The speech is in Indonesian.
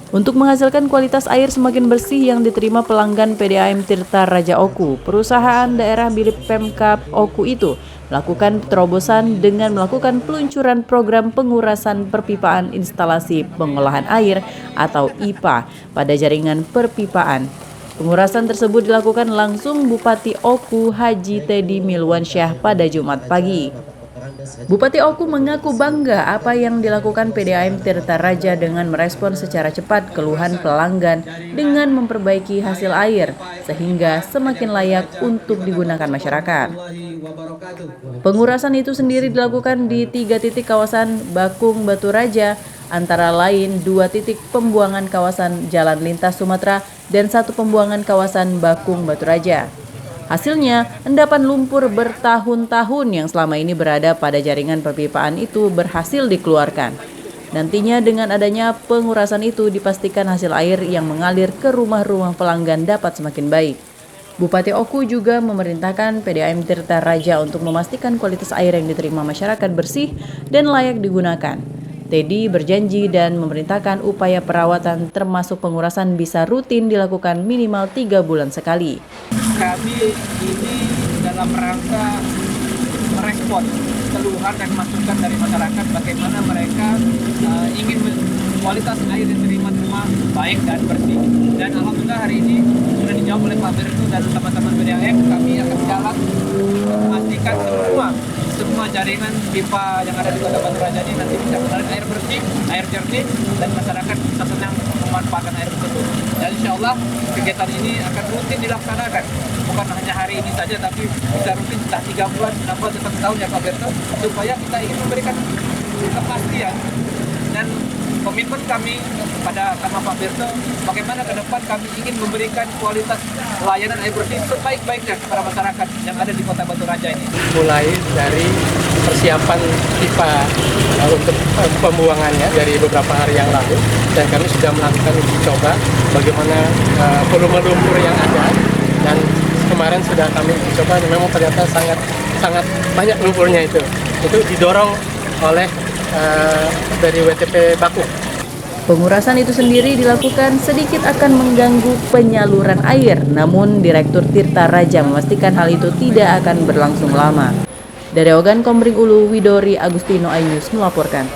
Untuk menghasilkan kualitas air semakin bersih yang diterima pelanggan PDAM Tirta Raja Oku, perusahaan daerah milik Pemkab Oku itu melakukan terobosan dengan melakukan peluncuran program pengurasan perpipaan instalasi pengolahan air atau IPA pada jaringan perpipaan. Pengurasan tersebut dilakukan langsung Bupati Oku Haji Teddy Milwansyah pada Jumat pagi. Bupati Oku mengaku bangga apa yang dilakukan PDAM Tirta Raja dengan merespon secara cepat keluhan pelanggan dengan memperbaiki hasil air sehingga semakin layak untuk digunakan masyarakat. Pengurasan itu sendiri dilakukan di 3 titik kawasan Bakung Batu Raja, antara lain 2 titik pembuangan kawasan Jalan Lintas Sumatera dan 1 pembuangan kawasan Bakung Batu Raja. Hasilnya, endapan lumpur bertahun-tahun yang selama ini berada pada jaringan perpipaan itu berhasil dikeluarkan. Nantinya dengan adanya pengurasan itu dipastikan hasil air yang mengalir ke rumah-rumah pelanggan dapat semakin baik. Bupati Oku juga memerintahkan PDAM Tirta Raja untuk memastikan kualitas air yang diterima masyarakat bersih dan layak digunakan. Teddy berjanji dan memerintahkan upaya perawatan termasuk pengurasan bisa rutin dilakukan minimal 3 bulan sekali. Kami ini dalam rangka merespon keluhan dan masukan dari masyarakat bagaimana mereka ingin kualitas air yang diterima baik dan bersih. Dan alhamdulillah hari ini sudah dijawab oleh Pak Bertu dan teman-teman PDAM. Kami akan jalan memastikan semua jaringan pipa yang ada di Kota Batu Raja ini nanti bisa menarik air bersih, air jernih, dan masyarakat bisa senang memanfaatkan air tersebut. Dan insya Allah kegiatan ini akan rutin dilaksanakan, bukan hanya hari ini saja, tapi bisa rutin setelah 3 bulan, 6 bulan, 1 tahun ya Pak Berto, supaya kita ingin memberikan kepastian dan komitmen kami pada sama Pak Berto, bagaimana ke depan kami ingin memberikan kualitas layanan air bersih sebaik-baiknya kepada masyarakat yang ada di Kota Batu Raja ini. Mulai dari persiapan pipa untuk pembuangannya dari beberapa hari yang lalu, dan kami sudah melakukan uji coba bagaimana volume lumpur yang ada, dan kemarin sudah kami uji coba, dan memang ternyata sangat banyak lumpurnya itu didorong oleh dari WTP Bakung. Pengurasan itu sendiri dilakukan sedikit akan mengganggu penyaluran air, namun Direktur Tirta Raja memastikan hal itu tidak akan berlangsung lama. Dari Ogan Komering Ulu, Widori Agustino Ainus melaporkan.